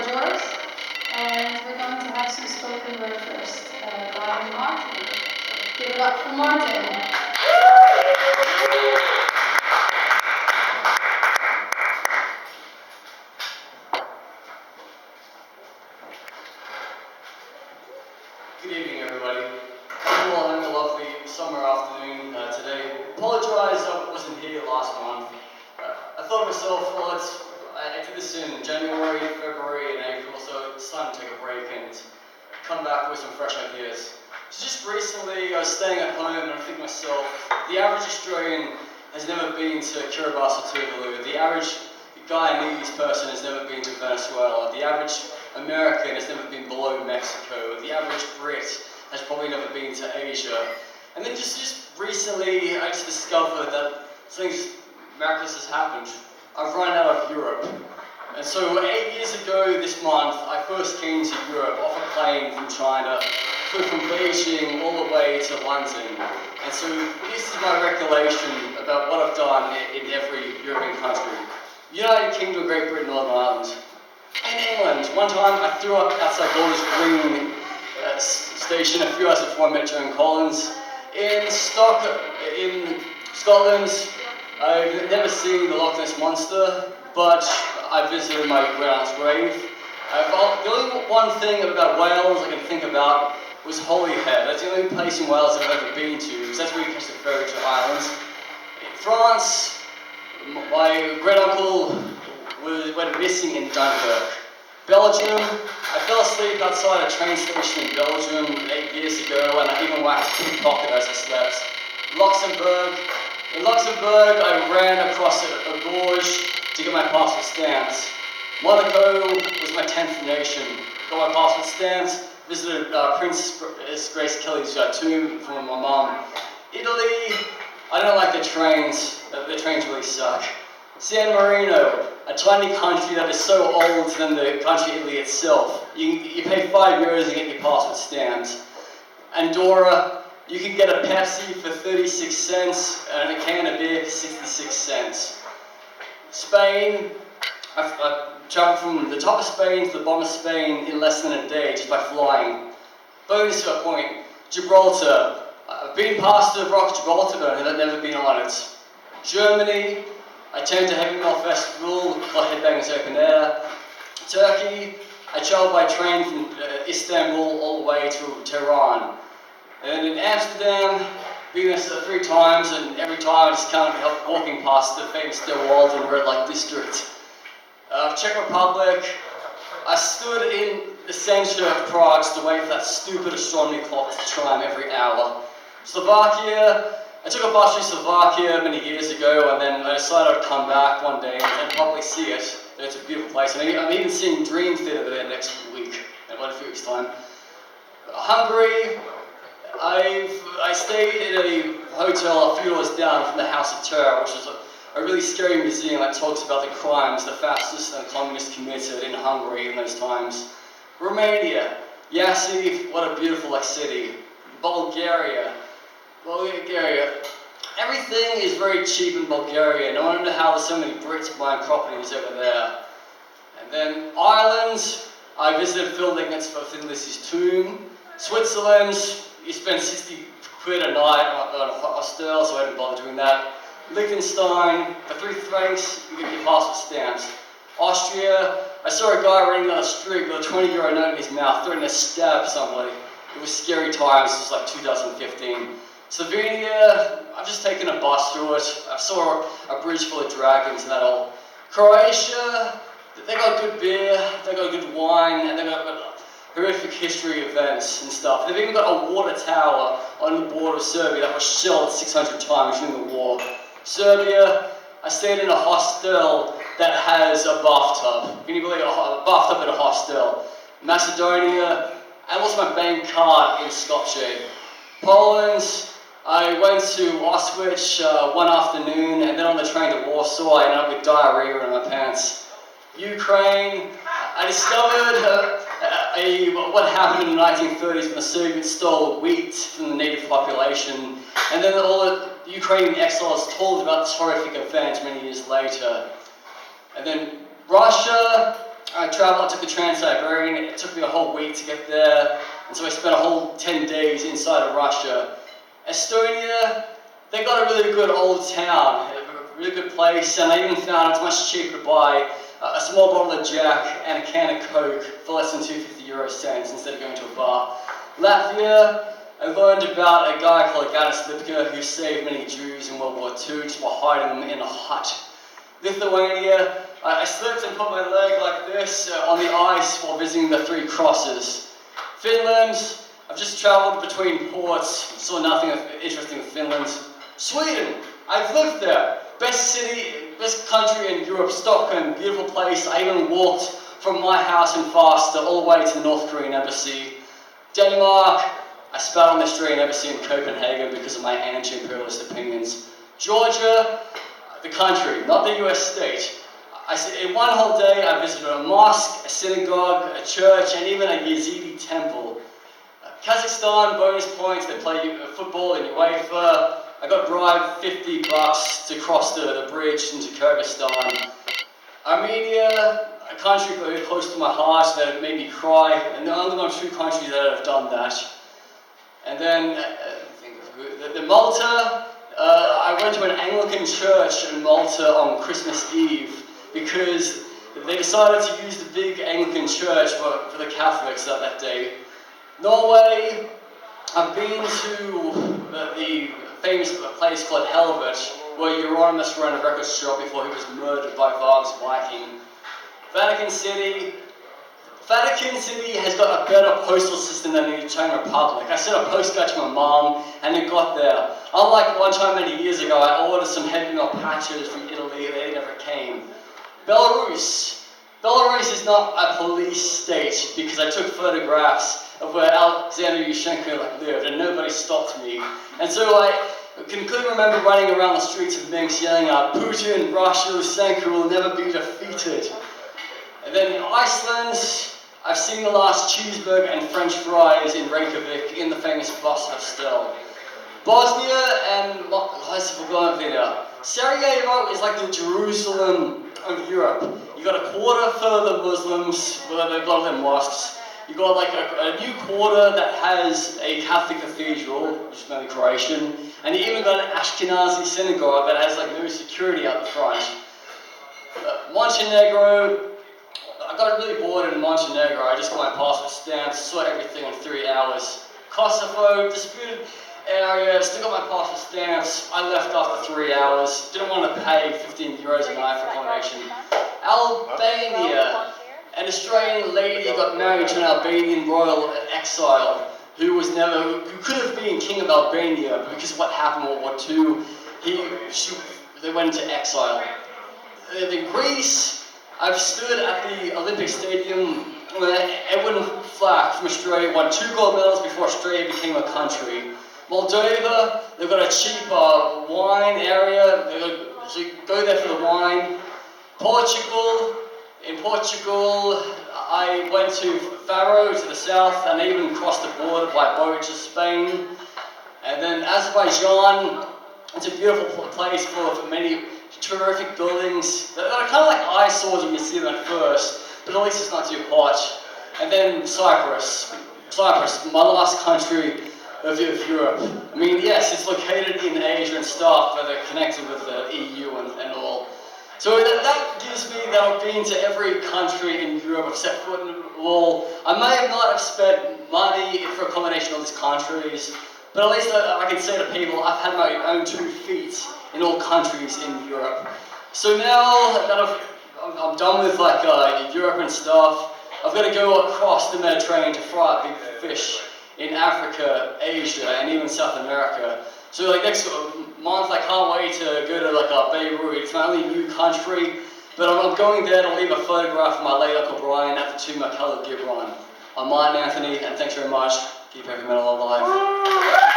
George, and we're going to have some spoken word first by Martin. Give it up for Martin. Good evening, everybody. Hope you all having a lovely summer afternoon today. Apologise I wasn't here last month. I thought to myself, well, I did this in January, February, and April, so it's time to take a break and come back with some fresh ideas. So just recently, I was staying at home, and I think to myself, the average Australian has never been to Kiribati or Tuvalu. The average Guyanese person has never been to Venezuela. The average American has never been below Mexico. The average Brit has probably never been to Asia. And then just recently, I just discovered that something miraculous has happened. I've run out of Europe. And so 8 years ago this month, I first came to Europe off a plane from China, flew from Beijing all the way to London. And so this is my recollection about what I've done in every European country. United Kingdom, Great Britain, Northern Ireland. In England, one time I threw up outside Golders Green station a few hours before I met Joan Collins. In Scotland, I've never seen the Loch Ness Monster, but I visited my grandaunt's grave. The only one thing about Wales I can think about was Holyhead. That's the only place in Wales I've ever been to, because that's where you catch the ferry to Ireland. In France, my great-uncle went missing in Dunkirk. Belgium, I fell asleep outside a train station in Belgium 8 years ago, and I even whacked a pickpocket as I slept. In Luxembourg, I ran across a gorge to get my passport stamped. Monaco was my 10th nation. Got my passport stamped, visited Princess Grace Kelly's tomb from my mom. Italy, I don't like the trains. The trains really suck. San Marino, a tiny country that is so old than the country Italy itself. You pay €5 and get your passport stamped. Andorra, you can get a Pepsi for 36 cents and a can of beer for 66 cents. Spain, I've traveled from the top of Spain to the bottom of Spain in less than a day just by flying. Bonus to a point, Gibraltar, I've been past the rock Gibraltar, but I've never been on it. Germany, I attended a heavy metal festival called Headbangers Open Air. Turkey, I travelled by train from Istanbul all the way to Tehran. And in Amsterdam, been there 3 times, and every time I just can't help walking past the famous De Walden red light district. Czech Republic, I stood in the centre of Prague to wait for that stupid astronomy clock to chime every hour. Slovakia, I took a bus to Slovakia many years ago, and then I decided I'd come back one day and probably see it. It's a beautiful place. And I'm even seeing Dream Theatre there next week, in about a few weeks' time. Hungary, I stayed in a hotel a few doors down from the House of Terror, which is a really scary museum that talks about the crimes the fascists and communists committed in Hungary in those times. Romania, Iași, what a beautiful city. Bulgaria, everything is very cheap in Bulgaria, and I don't know how there's so many Brits buying properties over there. And then Ireland, I visited Phil Lignett's for Thin Lizzie's tomb. Switzerland, you spend 60 quid a night on a hostel, so I didn't bother doing that. Liechtenstein, for 3 francs, you get your passport stamped. Austria, I saw a guy running down the street with a €20 note in his mouth, threatening to stab somebody. It was scary times, it was like 2015. Slovenia, I've just taken a bus through it. I saw a bridge full of dragons and that all. Croatia, they got good beer, they got good wine, and they got horrific history events and stuff. They've even got a water tower on the border of Serbia that was shelled 600 times during the war. Serbia, I stayed in a hostel that has a bathtub. Can you believe a bathtub in a hostel? Macedonia, I lost my bank card in Skopje. Poland, I went to Auschwitz one afternoon, and then on the train to Warsaw, I ended up with diarrhea in my pants. Ukraine, I discovered what happened in the 1930s when the Soviets stole wheat from the native population, and then all the Ukrainian exiles told about this horrific event many years later. And then Russia, I traveled, I took the Trans-Siberian, it took me a whole week to get there, and so I spent a whole 10 days inside of Russia. Estonia, they got a really good old town, a really good place, and I even found it's much cheaper to buy a small bottle of Jack and a can of Coke for less than 250 euro cents instead of going to a bar. Latvia, I learned about a guy called Gatis Lipka who saved many Jews in World War II just by hiding them in a hut. Lithuania, I slipped and put my leg like this on the ice while visiting the 3 crosses. Finland, I've just travelled between ports, saw nothing interesting in Finland. Sweden, I've lived there. Best city, best country in Europe, Stockholm, beautiful place. I even walked from my house in Farsta all the way to the North Korean embassy. Denmark, I spat on the Australian embassy in Copenhagen because of my anti-imperialist opinions. Georgia, the country, not the US state. In one whole day, I visited a mosque, a synagogue, a church, and even a Yazidi temple. Kazakhstan, bonus points, they play football in UEFA. I got bribed $50 to cross the bridge into Kyrgyzstan. Armenia, a country very close to my heart that made me cry, and there are only 2 countries that have done that. And then, the Malta, I went to an Anglican church in Malta on Christmas Eve because they decided to use the big Anglican church for the Catholics that day. Norway, I've been to the famous place called Helvet, where Euronymous ran a record shop before he was murdered by Varg's Viking. Vatican City has got a better postal system than the Czech Republic. I sent a postcard to my mom, and it got there. Unlike one time many years ago, I ordered some heavy metal patches from Italy, they never came. Belarus is not a police state because I took photographs of where Alexander Yushchenko lived, and nobody stopped me. And so I can clearly remember running around the streets of Minsk yelling out, "Putin, Russia, Lysenko will never be defeated." And then in Iceland, I've seen the last cheeseburger and French fries in Reykjavik in the famous bus hostel. Bosnia and Herzegovina. Sarajevo is like the Jerusalem of Europe. You got a quarter for the Muslims, well, they've got their mosques. You got like a new quarter that has a Catholic cathedral, which is mainly Croatian, and you even got an Ashkenazi synagogue that has like no security out the front. Montenegro, I got really bored in Montenegro. I just got my passport stamped, saw everything in 3 hours. Kosovo, disputed area, still got my passport stamps. I left after 3 hours. Didn't want to pay 15 euros a night for accommodation. Albania, an Australian lady got married to an Albanian royal exile who could have been king of Albania, but because of what happened in World War II, they went into exile. In Greece, I've stood at the Olympic Stadium where Edwin Flack from Australia won 2 gold medals before Australia became a country. Moldova, they've got a cheap wine area, so you go there for the wine. In Portugal, I went to Faro to the south and even crossed the border by boat to Spain. And then Azerbaijan, it's a beautiful place full of many terrific buildings that are kind of like eyesores when you see them at first, but at least it's not too hot. And then Cyprus, my last country of Europe. I mean, yes, it's located in Asia and stuff, but they're connected with the EU and all. So that gives me that I've been to every country in Europe I've set foot in all. I may not have spent money for accommodation in all these countries, but at least I can say to people, I've had my own 2 feet in all countries in Europe. So now that I'm done with like Europe and stuff, I've got to go across the Mediterranean to fry big fish in Africa, Asia, and even South America. So like next month, I can't wait to go to like Beirut. It's my only new country, but I'm going there to leave a photograph of my late Uncle Brian at the tomb of Khalil Gibran. I'm Martin Anthony, and thanks very much. Keep heavy metal alive.